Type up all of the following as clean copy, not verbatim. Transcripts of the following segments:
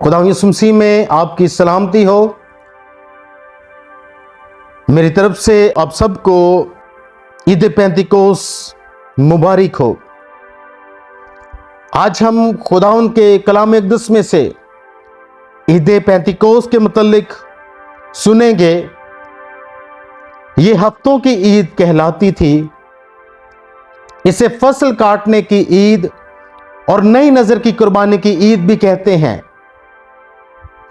खुदा यीशु मसीह में आपकी सलामती हो। मेरी तरफ से आप सबको ईद पेंतिकोस मुबारक हो। आज हम खुदावंद के कलाम अक़दस में से ईद पेंतिकोस के मुतल्लिक सुनेंगे। ये हफ्तों की ईद कहलाती थी। इसे फसल काटने की ईद और नई नजर की कुर्बानी की ईद भी कहते हैं,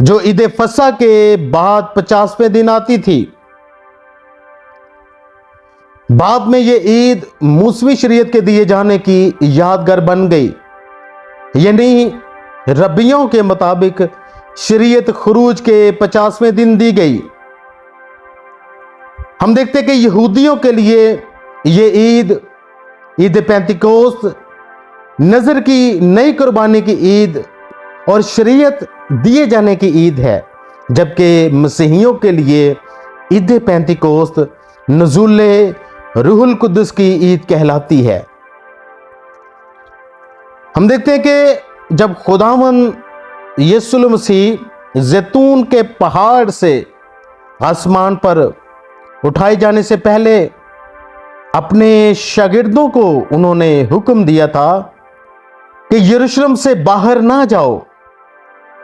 जो ईद फसा के बाद 50वें दिन आती थी। बाद में ये ईद मूसवी शरीयत के दिए जाने की यादगार बन गई, यानी रबियों के मुताबिक शरीयत खुरूज के 50वें दिन दी गई। हम देखते कि यहूदियों के लिए ये ईद पेंतिकोस नजर की नई कुर्बानी की ईद और शरीयत दिए जाने की ईद है, जबकि मसीहियों के लिए ईद पेंतिकोस नज़ूले रूहुल कुद्दुस की ईद कहलाती है। हम देखते हैं कि जब खुदावंद यीशु मसीह जैतून के पहाड़ से आसमान पर उठाए जाने से पहले अपने शागिर्दों को उन्होंने हुक्म दिया था कि यरूशलेम से बाहर ना जाओ,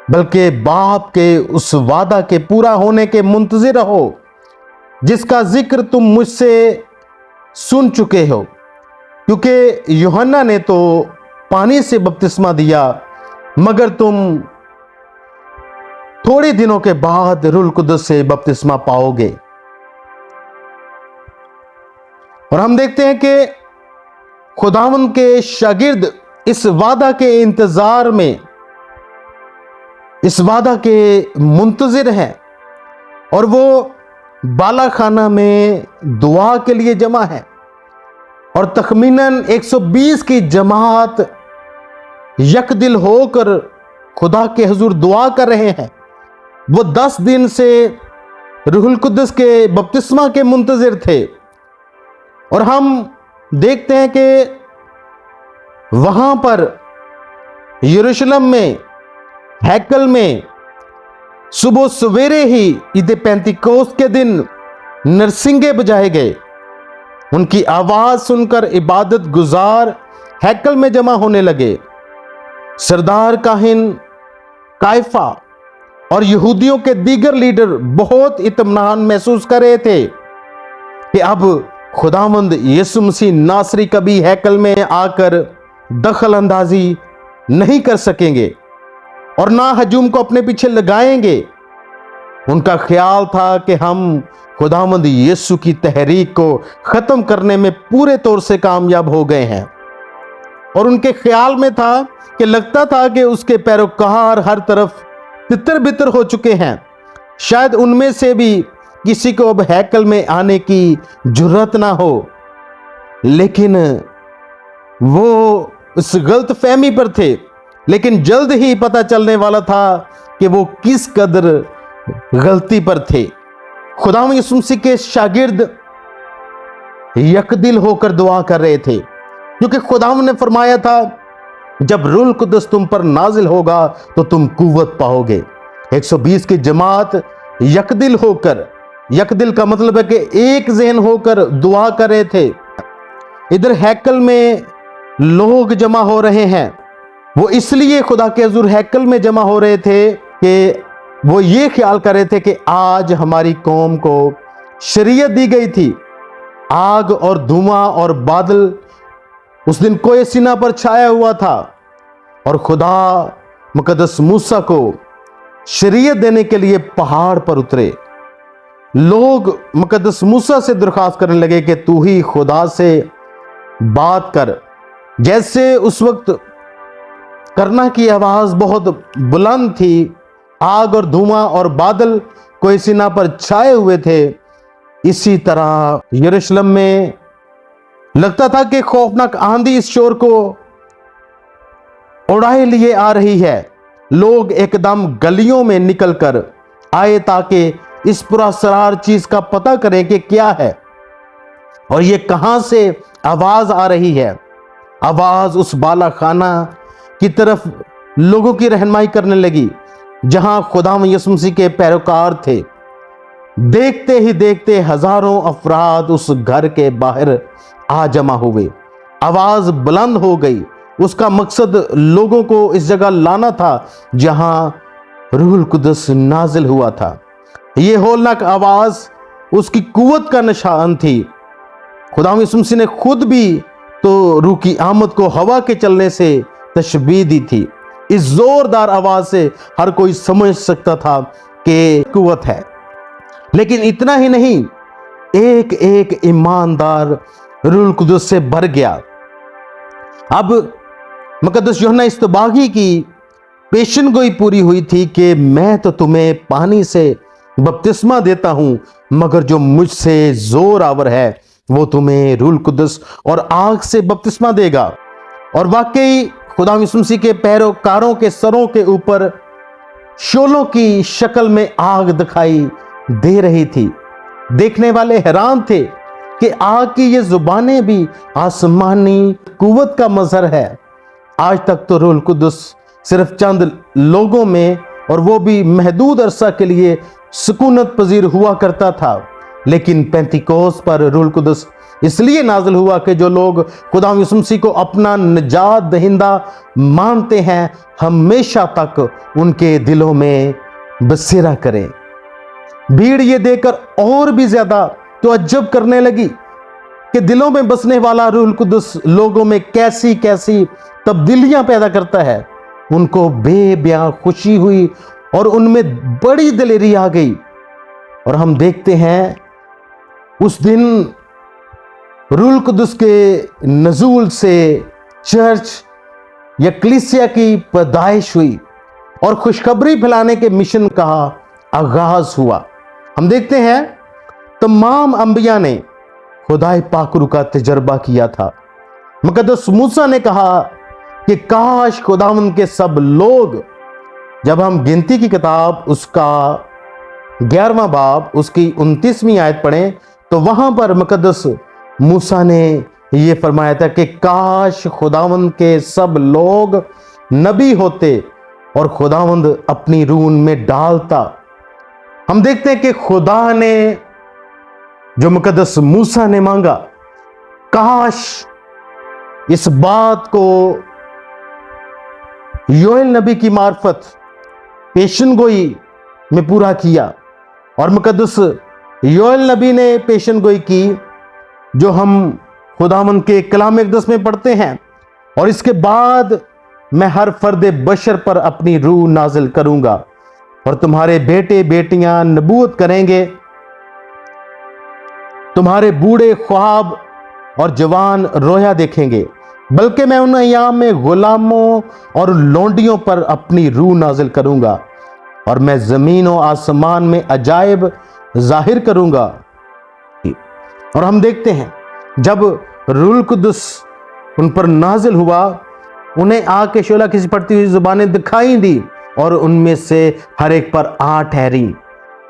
बल्कि बाप के उस वादा के पूरा होने के मुंतज़िर रहो जिसका जिक्र तुम मुझसे सुन चुके हो। क्योंकि यूहन्ना ने तो पानी से बपतिस्मा दिया, मगर तुम थोड़े दिनों के बाद रूहुल कुद्दुस से बपतिस्मा पाओगे। और हम देखते हैं कि खुदावंद के शागिर्द इस वादा के इंतजार में, इस वादा के मुंतजिर हैं, और वो बाला खाना में दुआ के लिए जमा है। और तखमीनन 120 की जमात यकदिल होकर खुदा के हुजूर दुआ कर रहे हैं। वो 10 दिन से रूहुल कुद्दुस के बपतिस्मा के मुंतजिर थे। और हम देखते हैं कि वहां पर यरूशलेम में हैकल में सुबह सवेरे ही ईद पेंतिकोस के दिन नरसिंगे बजाए गए। उनकी आवाज सुनकर इबादत गुजार हैकल में जमा होने लगे। सरदार काहिन कायफा और यहूदियों के दीगर लीडर बहुत इत्मीनान महसूस कर रहे थे कि अब खुदावंद यीशु मसीह नासरी कभी हैकल में आकर दखल अंदाजी नहीं कर सकेंगे और ना हजूम को अपने पीछे लगाएंगे। उनका ख्याल था कि हम खुदावंद यीशु की तहरीक को खत्म करने में पूरे तौर से कामयाब हो गए हैं। और उनके ख्याल में था कि लगता था कि उसके पैरोकार हर तरफ तितर बितर हो चुके हैं। शायद उनमें से भी किसी को अब हैकल में आने की जुर्रत ना हो। लेकिन वो उस गलत फहमी पर थे। लेकिन जल्द ही पता चलने वाला था कि वो किस कदर गलती पर थे। खुदावंद यीशु मसीह के शागिर्द यकदिल होकर दुआ कर रहे थे, क्योंकि खुदावंद ने फरमाया था, जब रूहुल कुद्दुस तुम पर नाजिल होगा तो तुम कुव्वत पाओगे। 120 की जमात यकदिल होकर, यकदिल का मतलब है कि एक ज़हन होकर दुआ कर रहे थे। इधर हैकल में लोग जमा हो रहे हैं। वो इसलिए खुदा के हुजूर हैकल में जमा हो रहे थे कि वो ये ख्याल कर रहे थे कि आज हमारी कौम को शरीयत दी गई थी। आग और धुआं और बादल उस दिन कोई सीना पर छाया हुआ था, और खुदा मुकद्दस मूसा को शरीयत देने के लिए पहाड़ पर उतरे। लोग मुकद्दस मूसा से दरख्वास्त करने लगे कि तू ही खुदा से बात कर। जैसे उस वक्त करना की आवाज बहुत बुलंद थी, आग और धुआं और बादल कोई सीना पर छाए हुए थे, इसी तरह यरूशलेम में लगता था कि खौफनाक आंधी इस शोर को उड़ाए लिए आ रही है। लोग एकदम गलियों में निकलकर आए ताकि इस पुरअसरार चीज का पता करें कि क्या है और ये कहां से आवाज आ रही है। आवाज उस बाला खाना की तरफ लोगों की रहनुमाई करने लगी। जहां खुदावंद यीशु मसीह के पैरोकार थे। देखते ही देखते हजारों अफराद उस घर के बाहर आ जमा हुए। आवाज बुलंद हो गई। उसका मकसद लोगों को इस जगह लाना था जहां रूहुल कुदस नाजिल हुआ था। यह होलनाक आवाज उसकी कुव्वत का निशान थी। खुदावंद यीशु मसीह ने खुद भी तो रूह की आमद को हवा के चलने से तशबीह दी थी। इस जोरदार आवाज से हर कोई समझ सकता था कि कुव्वत है। लेकिन इतना ही नहीं, एक एक ईमानदार रूहुल कुदस से भर गया। अब मुकद्दस यूहन्ना इस्तबागी की पेशन गोई पूरी हुई थी कि मैं तो तुम्हें पानी से बपतिस्मा देता हूं, मगर जो मुझसे जोर आवर है वो तुम्हें रूहुल कुदस और आग से बपतिस्मा देगा। और वाकई खुदा यीशु मसीह के पैरोकारों के सरों के ऊपर शोलों की शक्ल में आग दिखाई दे रही थी। देखने वाले हैरान थे कि आग की ये जुबानें भी आसमानी कुव्वत का मजहर है। आज तक तो रूहुल कुदस सिर्फ चंद लोगों में, और वो भी महदूद अरसा के लिए, सुकूनत पजीर हुआ करता था। लेकिन पेंतिकोस्त पर रूहुल कुदस इसलिए नाजिल हुआ कि जो लोग खुदा यीशु मसीह को अपना निजात दहिंदा मानते हैं हमेशा तक उनके दिलों में बसेरा करें। भीड़ ये देखकर और भी ज्यादा तो अज्जब करने लगी कि दिलों में बसने वाला रूहुल कुदस लोगों में कैसी कैसी तब्दीलियां पैदा करता है। उनको बेबयां खुशी हुई और उनमें बड़ी दिलेरी आ गई। और हम देखते हैं उस दिन रूहुल कुदस के नजूल से चर्च या कलीसिया की पैदाइश हुई और खुशखबरी फैलाने के मिशन का आगाज हुआ। हम देखते हैं तमाम अंबिया ने खुदाए पाकरू का तजर्बा किया था। मुकद्दस मूसा ने कहा कि काश खुदावंद के सब लोग, जब हम गिनती की किताब उसका 11वां बाब उसकी 29वीं आयत पढ़ें तो वहां पर मुकद्दस मूसा ने यह फरमाया था कि काश खुदावंद के सब लोग नबी होते और खुदावंद अपनी रूह में डालता। हम देखते हैं कि खुदा ने जो मुकद्दस मूसा ने मांगा, काश इस बात को योएल नबी की मार्फत पेशन गोई में पूरा किया। और मुकद्दस योएल नबी ने पेशन गोई की जो हम खुदावंद के कलाम अक़दस में पढ़ते हैं। और इसके बाद मैं हर फर्द बशर पर अपनी रूह नाजिल करूंगा और तुम्हारे बेटे बेटियां नबूवत करेंगे, तुम्हारे बूढ़े ख्वाब और जवान रोया देखेंगे, बल्कि मैं उन अय्याम में गुलामों और लोंडियों पर अपनी रूह नाजिल करूंगा और मैं जमीन और आसमान में अजायब जाहिर करूंगा। और हम देखते हैं जब रूहुल कुदस उन पर नाजिल हुआ, उन्हें आग के शोला की फटती हुई जुबानें दिखाई दी और उनमें से हर एक पर आ ठहरी।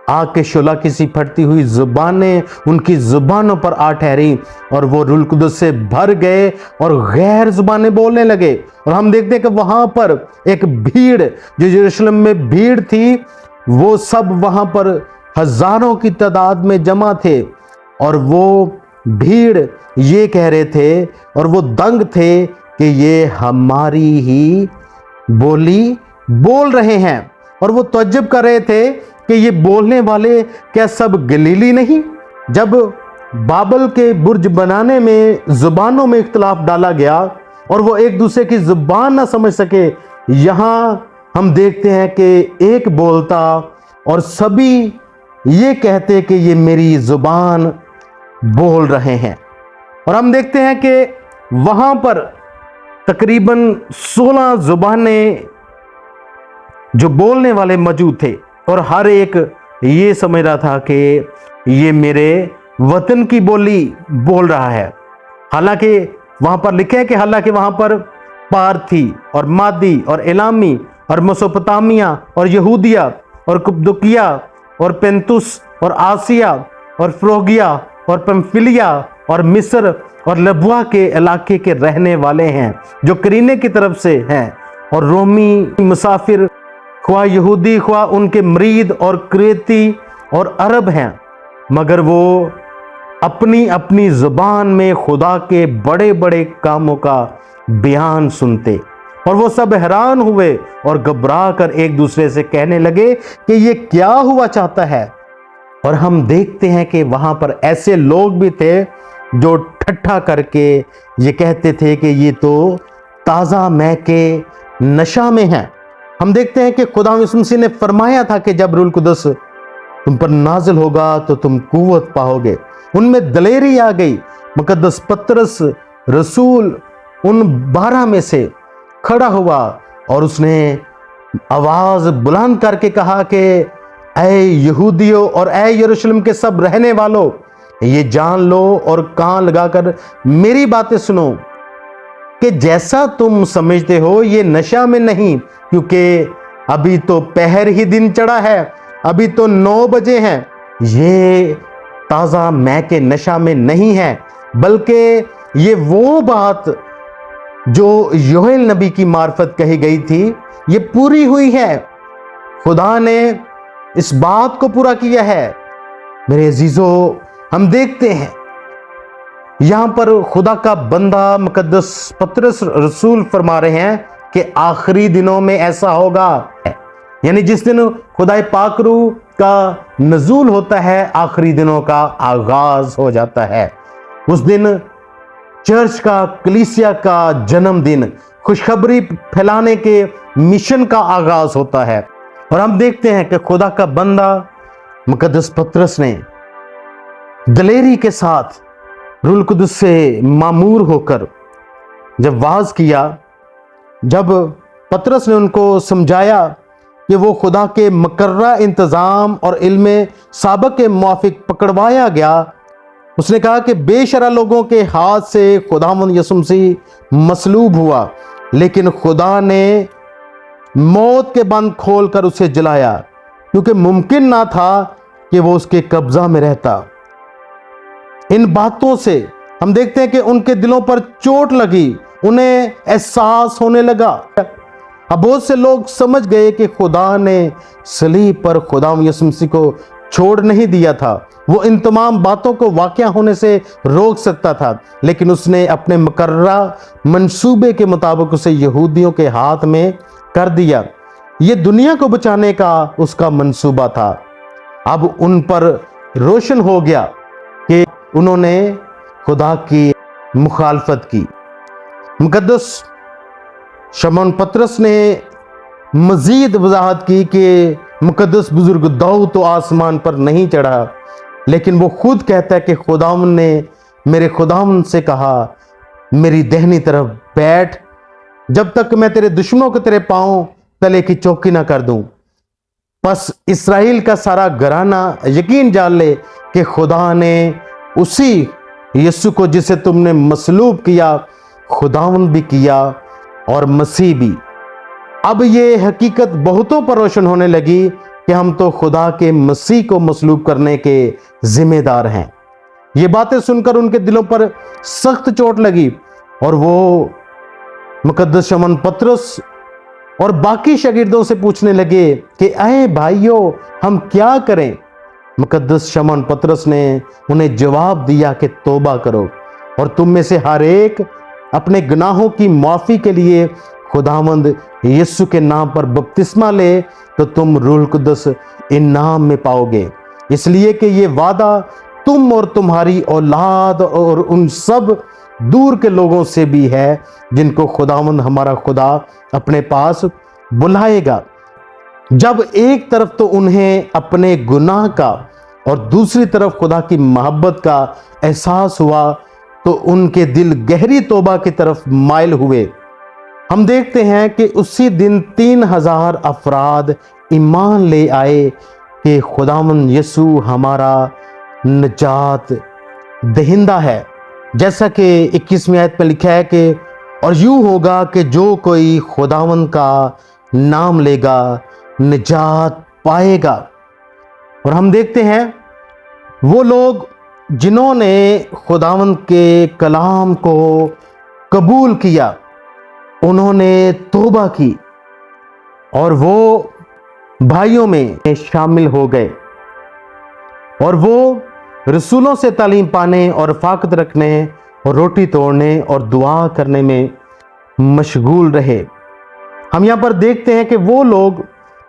आग के शोला की सी फटती हुई जुबानें उनकी जुबानों पर आ ठहरी और वो रूहुल कुदस से भर गए और गैर जुबानें बोलने लगे। और हम देखते हैं कि वहां पर एक भीड़, जो यरूशलेम में भीड़ थी, वो सब वहां पर हजारों की तादाद में जमा थे और वो भीड़ ये कह रहे थे और वो दंग थे कि ये हमारी ही बोली बोल रहे हैं। और वो तअज्जुब कर रहे थे कि ये बोलने वाले क्या सब गलीली नहीं। जब बाबल के बुर्ज बनाने में जुबानों में इख्तिलाफ डाला गया और वो एक दूसरे की जुबान ना समझ सके, यहां हम देखते हैं कि एक बोलता और सभी ये कहते कि ये मेरी जुबान बोल रहे हैं। और हम देखते हैं कि वहां पर तकरीबन 16 जुबानें जो बोलने वाले मौजूद थे और हर एक ये समझ रहा था कि ये मेरे वतन की बोली बोल रहा है। हालांकि वहां पर लिखे है कि हालांकि वहां पर पारथी और मादी और एलामी और मेसोपोटामिया और यहूदिया और कुप्दुकिया और पेंतुस और आसिया और फ्रोगिया और पंफिलिया और मिस्र और लबवा के इलाके के रहने वाले हैं जो करीने की तरफ से हैं और रोमी मुसाफिर ख्वा यहूदी, ख्वा उनके मरीद और क्रेती और अरब हैं, मगर वो अपनी अपनी जुबान में खुदा के बड़े बड़े कामों का बयान सुनते, और वो सब हैरान हुए और घबरा कर एक दूसरे से कहने लगे कि ये क्या हुआ चाहता है। और हम देखते हैं कि वहां पर ऐसे लोग भी थे जो ठट्ठा करके ये कहते थे कि ये तो ताज़ा मै के नशा में है। हम देखते हैं कि खुदा यीशु मसीह ने फरमाया था कि जब रूह कुदस तुम पर नाजिल होगा तो तुम कुव्वत पाओगे। उनमें दलेरी आ गई। मुकद्दस पतरस रसूल उन 12 में से खड़ा हुआ और उसने आवाज बुलंद करके कहा कि ऐ यहूदियों और ऐ यरूशलेम के सब रहने वालों, ये जान लो और कान लगाकर मेरी बातें सुनो कि जैसा तुम समझते हो ये नशा में नहीं, क्योंकि अभी तो पहर ही दिन चढ़ा है, अभी तो 9 बजे हैं। ये ताज़ा मै के नशा में नहीं है, बल्कि ये वो बात जो योएल नबी की मार्फत कही गई थी ये पूरी हुई है। खुदा ने इस बात को पूरा किया है। मेरे अजीजों, हम देखते हैं यहां पर खुदा का बंदा मुकद्दस पतरस रसूल फरमा रहे हैं कि आखिरी दिनों में ऐसा होगा, यानी जिस दिन खुदा पाक रूह का नजूल होता है, आखिरी दिनों का आगाज हो जाता है। उस दिन चर्च का, कलीसिया का जन्मदिन, खुशखबरी फैलाने के मिशन का आगाज होता है। और हम देखते हैं कि खुदा का बंदा मुकद्दस पतरस ने दलेरी के साथ रूह कुदस से मामूर होकर जब वाज किया, जब पतरस ने उनको समझाया कि वो खुदा के मुकर्रा इंतज़ाम और इल्म साबक के मुआफिक पकड़वाया गया, उसने कहा कि बेशरा लोगों के हाथ से खुदावंद यीशु मसीह मसलूब हुआ, लेकिन खुदा ने मौत के बंद खोलकर उसे जलाया, क्योंकि मुमकिन ना था कि वो उसके कब्जा में रहता। इन बातों से हम देखते हैं कि उनके दिलों पर चोट लगी, उन्हें एहसास होने लगा। अब बहुत से लोग समझ गए कि खुदा ने सलीब पर खुदावंद यीशु मसीह को छोड़ नहीं दिया था। वो इन तमाम बातों को वाक़या होने से रोक सकता था, लेकिन उसने अपने मुकर्रा मंसूबे के मुताबिक उसे यहूदियों के हाथ में कर दिया। ये दुनिया को बचाने का उसका मंसूबा था। अब उन पर रोशन हो गया कि उन्होंने खुदा की मुखालफत की। मुकद्दस शमौन पतरस ने मजीद वजाहत की कि मुकद्दस बुजुर्ग दाऊद तो आसमान पर नहीं चढ़ा, लेकिन वो खुद कहता है कि खुदावंद ने मेरे खुदावंद से कहा, मेरी दाहिनी तरफ बैठ, जब तक मैं तेरे दुश्मनों को तेरे पांव तले की चौकी ना कर दूं। बस इस्राएल का सारा घराना यकीन जान ले कि खुदा ने उसी यीशु को जिसे तुमने मसलूब किया, खुदावंद भी किया और मसीह भी। अब ये हकीकत बहुतों पर रोशन होने लगी कि हम तो खुदा के मसीह को मसलूब करने के जिम्मेदार हैं। ये बातें सुनकर उनके दिलों पर सख्त चोट लगी और वो मुकद्दस शमौन पतरस और बाकी शागिर्दों से पूछने लगे कि अरे भाइयों, हम क्या करें। मुकद्दस शमौन पतरस ने उन्हें जवाब दिया कि तौबा करो और तुम में से हर एक अपने गुनाहों की माफ़ी के लिए खुदावंद यीशु के नाम पर बपतिस्मा ले, तो तुम रूह कुदस इनाम में पाओगे। इसलिए कि ये वादा तुम और तुम्हारी औलाद और उन सब दूर के लोगों से भी है जिनको खुदावंद हमारा खुदा अपने पास बुलाएगा। जब एक तरफ तो उन्हें अपने गुनाह का और दूसरी तरफ खुदा की मोहब्बत का एहसास हुआ, तो उनके दिल गहरी तौबा की तरफ माइल हुए। हम देखते हैं कि उसी दिन 3000 अफराद ईमान ले आए कि खुदावंद यीशु हमारा निजात दहिंदा है। जैसा कि 21वीं आयत में लिखा है कि और यूं होगा कि जो कोई खुदावंद का नाम लेगा निजात पाएगा। और हम देखते हैं वो लोग जिन्होंने खुदावंद के कलाम को कबूल किया, उन्होंने तौबा की और वो भाइयों में शामिल हो गए और वो रसूलों से तालीम पाने और रफाकत रखने और रोटी तोड़ने और दुआ करने में मशगूल रहे। हम यहाँ पर देखते हैं कि वो लोग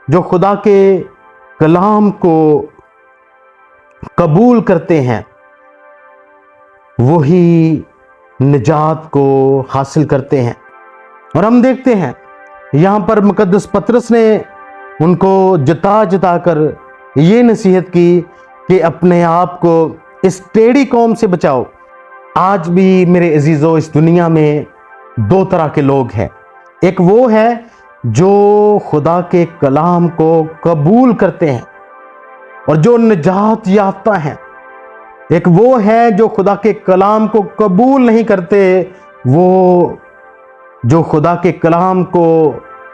जो खुदा के कलाम को कबूल करते हैं वही निजात को हासिल करते हैं। और हम देखते हैं यहाँ पर मुकद्दस पतरस ने उनको जता जता कर ये नसीहत की कि अपने आप को इस टेढ़ी कौम से बचाओ। आज भी मेरे अजीजों इस दुनिया में दो तरह के लोग हैं। एक वो है जो खुदा के कलाम को कबूल करते हैं और जो निजात याफ्ता हैं। एक वो है जो खुदा के कलाम को कबूल नहीं करते, वो जो खुदा के कलाम को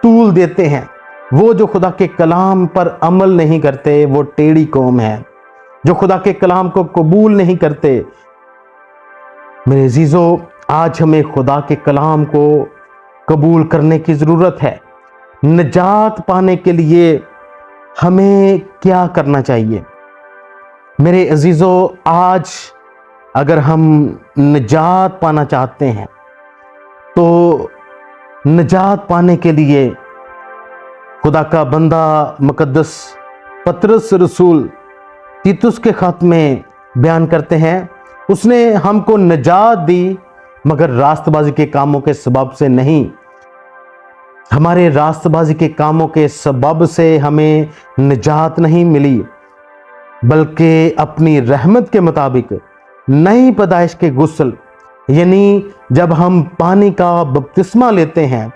तूल देते हैं, वो जो खुदा के कलाम पर अमल नहीं करते, वो टेढ़ी कौम है। जो खुदा के कलाम को कबूल नहीं करते। मेरे अजीजों, आज हमें खुदा के कलाम को कबूल करने की ज़रूरत है। निजात पाने के लिए हमें क्या करना चाहिए? मेरे अजीजों, आज अगर हम निजात पाना चाहते हैं तो निजात पाने के लिए खुदा का बंदा मुकद्दस पतरस रसूल तीतुस के खत में बयान करते हैं, उसने हमको निजात दी मगर रास्तबाजी के कामों के सबब से नहीं। हमारे रास्तबाजी के कामों के सबब से हमें निजात नहीं मिली, बल्कि अपनी रहमत के मुताबिक नई पैदाइश के गुस्ल, यानी जब हम पानी का बपतिस्मा लेते हैं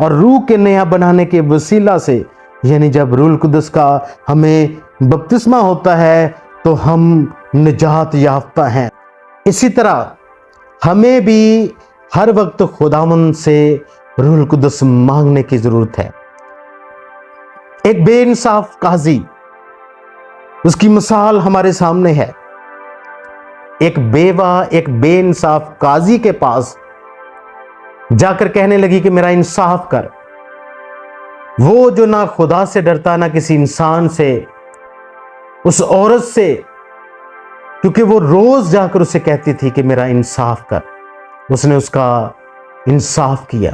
और रूह के नया बनाने के वसीला से, यानी जब रूह कुदस का हमें बपतिस्मा होता है तो हम निजात याफ्ता हैं। इसी तरह हमें भी हर वक्त खुदावंद से रूह कुदस मांगने की जरूरत है। एक बेइंसाफ काजी, उसकी मिसाल हमारे सामने है। एक बेवा एक बेइंसाफ काजी के पास जाकर कहने लगी कि मेरा इंसाफ कर। वो जो ना खुदा से डरता ना किसी इंसान से, उस औरत से, क्योंकि वो रोज जाकर उसे कहती थी कि मेरा इंसाफ कर, उसने उसका इंसाफ किया।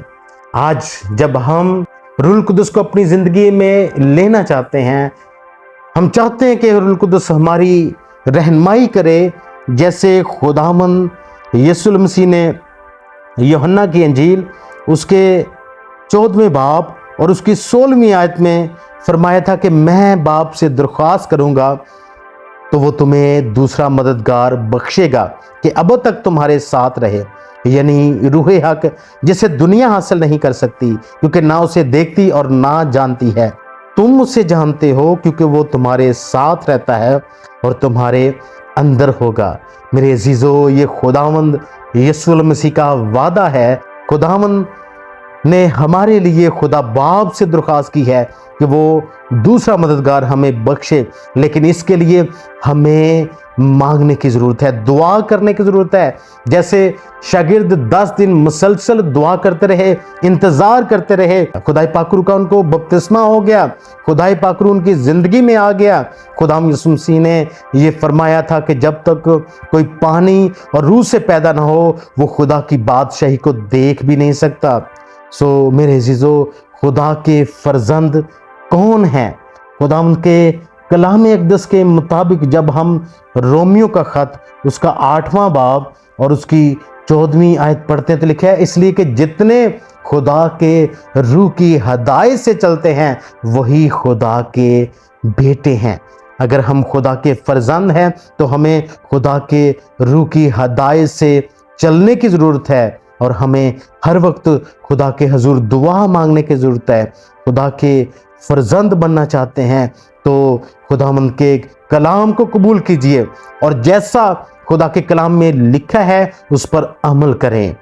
आज जब हम रूह कुदस को अपनी जिंदगी में लेना चाहते हैं, हम चाहते हैं कि रूह कुदस हमारी रहनुमाई करे, जैसे खुदावंद यीशु मसीह ने यूहन्ना की अंजील उसके 14वें बाब और उसकी 16वीं आयत में फरमाया था कि मैं बाप से दरख्वास्त करूंगा तो वो तुम्हें दूसरा मददगार बख्शेगा कि अब तक तुम्हारे साथ रहे, यानी रूहे हक, जिसे दुनिया हासिल नहीं कर सकती क्योंकि ना उसे देखती और ना जानती है। तुम उसे जानते हो क्योंकि वो तुम्हारे साथ रहता है और तुम्हारे अंदर होगा। मेरे अजीजों, ये खुदावंद यीशु मसीह का वादा है। खुदावंद ने हमारे लिए खुदा बाप से दरख्वास्त की है कि वो दूसरा मददगार हमें बख्शे, लेकिन इसके लिए हमें मांगने की ज़रूरत है, दुआ करने की ज़रूरत है। जैसे शागिर्द 10 दिन मुसलसल दुआ करते रहे, इंतज़ार करते रहे, खुदाई पाकरू का उनको बपतिस्मा हो गया, खुदाई पाकरू उनकी ज़िंदगी में आ गया। खुदाम यीशु मसीह ने ये फरमाया था कि जब तक कोई पानी और रूह से पैदा ना हो वो खुदा की बादशाही को देख भी नहीं सकता। सो मेरे अजीजों, खुदा के फर्जंद कौन हैं? खुदा उनके कलाम अक़दस के मुताबिक जब हम रोमियो का ख़त उसका 8वां बाब और उसकी 14वीं आयत पढ़ते हैं तो लिखा है, इसलिए कि जितने खुदा के रूह की हदायत से चलते हैं वही खुदा के बेटे हैं। अगर हम खुदा के फर्जंद हैं तो हमें खुदा के रूह की हदायत से चलने की ज़रूरत है और हमें हर वक्त खुदा के हजूर दुआ मांगने की ज़रूरत है। खुदा के फर्जंद बनना चाहते हैं तो खुदावंद के कलाम को कबूल कीजिए और जैसा खुदा के कलाम में लिखा है उस पर अमल करें।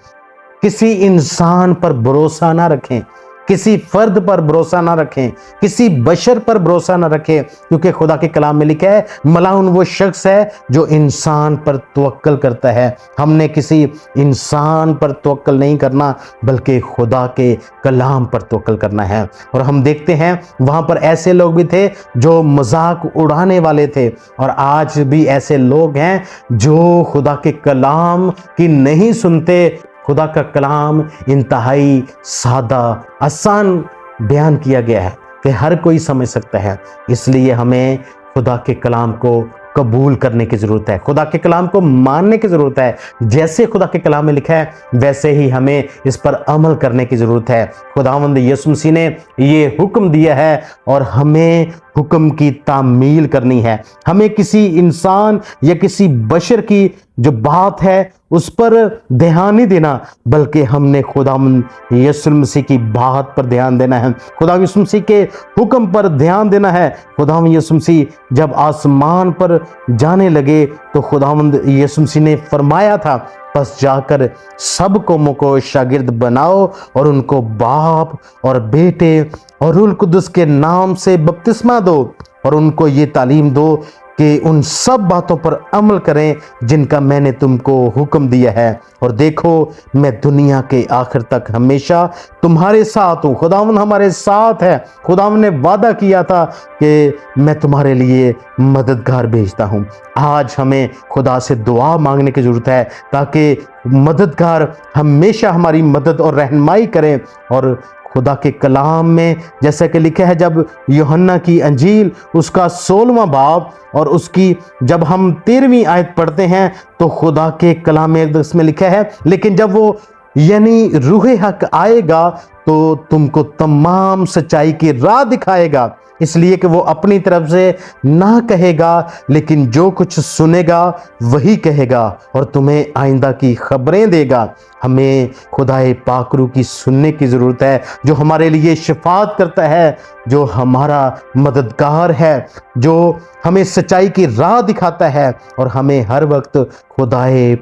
किसी इंसान पर भरोसा ना रखें, किसी फर्द पर भरोसा ना रखें, किसी बशर पर भरोसा ना रखें, क्योंकि खुदा के कलाम में लिखा है मलाउन वो शख्स है जो इंसान पर तवक्कल करता है। हमने किसी इंसान पर तवक्कल नहीं करना, बल्कि खुदा के कलाम पर तवक्कल करना है। और हम देखते हैं वहां पर ऐसे लोग भी थे जो मजाक उड़ाने वाले थे, और आज भी ऐसे लोग हैं जो खुदा के कलाम की नहीं सुनते। खुदा का कलाम इंतहाई सादा, आसान बयान किया गया है कि हर कोई समझ सकता है, इसलिए हमें खुदा के कलाम को कबूल करने की ज़रूरत है, खुदा के कलाम को मानने की ज़रूरत है। जैसे खुदा के कलाम में लिखा है वैसे ही हमें इस पर अमल करने की ज़रूरत है। खुदावंद यीशु मसीह ने ये हुक्म दिया है और हमें हुक्म की तामील करनी है। हमें किसी इंसान या किसी बशर की जो बात है उस पर ध्यान नहीं देना, बल्कि हमने खुदावंद यीशु मसीह की बात पर ध्यान देना है, खुदा यीशु मसीह के हुक्म पर ध्यान देना है। खुदावंद यीशु मसीह जब आसमान पर जाने लगे तो खुदावंद यीशु मसीह ने फरमाया था, बस जाकर सब कौमों को शागिर्द बनाओ और उनको बाप और बेटे और रूह कुदस के नाम से बपतिस्मा दो, और उनको ये तालीम दो कि उन सब बातों पर अमल करें जिनका मैंने तुमको हुक्म दिया है, और देखो मैं दुनिया के आखिर तक हमेशा तुम्हारे साथ हूँ। खुदावंद हमारे साथ है। खुदावंद ने वादा किया था कि मैं तुम्हारे लिए मददगार भेजता हूँ। आज हमें खुदा से दुआ मांगने की ज़रूरत है ताकि मददगार हमेशा हमारी मदद और रहनुमाई करें। और खुदा के कलाम में जैसा कि लिखा है, जब यूहन्ना की अंजील उसका 16वां बाब और उसकी जब हम 13वीं आयत पढ़ते हैं तो खुदा के कलाम में इसमें लिखा है, लेकिन जब वो यानी रूहे हक आएगा तो तुमको तमाम सच्चाई की राह दिखाएगा, इसलिए कि वो अपनी तरफ से ना कहेगा, लेकिन जो कुछ सुनेगा वही कहेगा और तुम्हें आइंदा की खबरें देगा। हमें खुदाए पाकरू की सुनने की ज़रूरत है, जो हमारे लिए शफात करता है, जो हमारा मददगार है, जो हमें सच्चाई की राह दिखाता है। और हमें हर वक्त खुदाए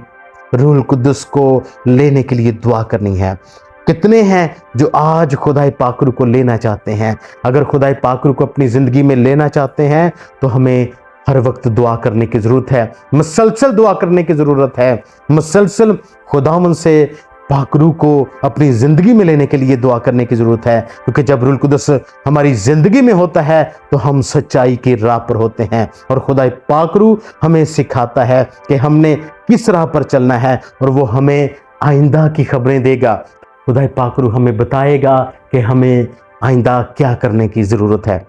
रूह कुद्दुस को लेने के लिए दुआ करनी है। कितने हैं जो आज खुदाए पाकरू को लेना चाहते हैं? अगर खुदाए पाकरू को अपनी ज़िंदगी में लेना चाहते हैं तो हमें हर वक्त दुआ करने की ज़रूरत है, मुसलसल दुआ करने की ज़रूरत है, मुसलसल खुदावंद से पाकरू को अपनी ज़िंदगी में लेने के लिए दुआ करने की ज़रूरत है। क्योंकि जब रूह कुद्दुस हमारी ज़िंदगी में होता है तो हम सच्चाई की राह पर होते हैं, और खुदाए पाकरू हमें सिखाता है कि हमने किस राह पर चलना है, और वो हमें आइंदा की खबरें देगा। खुदाए पाकरू हमें बताएगा कि हमें आइंदा क्या करने की ज़रूरत है।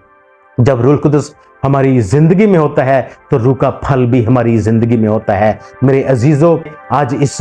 जब रूह कुद्दुस हमारी ज़िंदगी में होता है तो रूह का फल भी हमारी ज़िंदगी में होता है। मेरे अजीज़ों, आज इस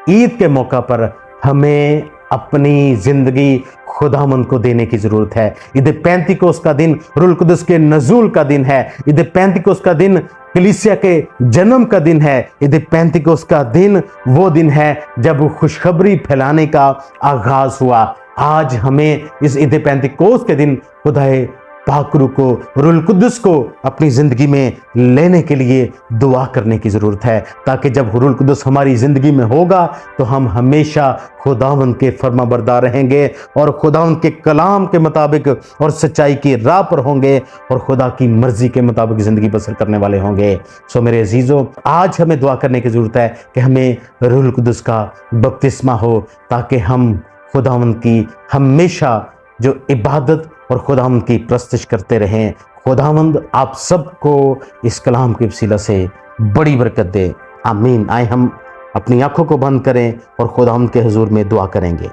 ईद के मौका पर हमें अपनी ज़िंदगी खुदावंद को देने की ज़रूरत है। ईद पेंतिकोस्त का दिन रूह कुद्दुस के नज़ूल का दिन है। ईद पेंतिकोस्त का दिन कलीसिया के जन्म का दिन है। ईद पेंतिकोस्त का दिन वो दिन है जब खुशखबरी फैलाने का आगाज़ हुआ। आज हमें इस ईद पेंतिकोस्त के दिन खुदाए पाकरू को, रूह कुद्दुस को अपनी ज़िंदगी में लेने के लिए दुआ करने की ज़रूरत है, ताकि जब रूह कुद्दुस हमारी ज़िंदगी में होगा तो हम हमेशा खुदावंद के फरमाबरदार रहेंगे और खुदावंद के कलाम के मुताबिक और सच्चाई की राह पर होंगे और खुदा की मर्ज़ी के मुताबिक ज़िंदगी बसर करने वाले होंगे। सो मेरे अजीज़ों, आज हमें दुआ करने की ज़रूरत है कि हमें रूह कुद्दुस का बपतिस्मा हो, ताकि हम खुदावंद की हमेशा जो इबादत और खुदावंद की प्रस्तुत करते रहें। खुदावंद आप सबको इस कलाम के वसीला से बड़ी बरकत दे। आमीन। आए हम अपनी आंखों को बंद करें और खुदावंद के हुजूर में दुआ करेंगे।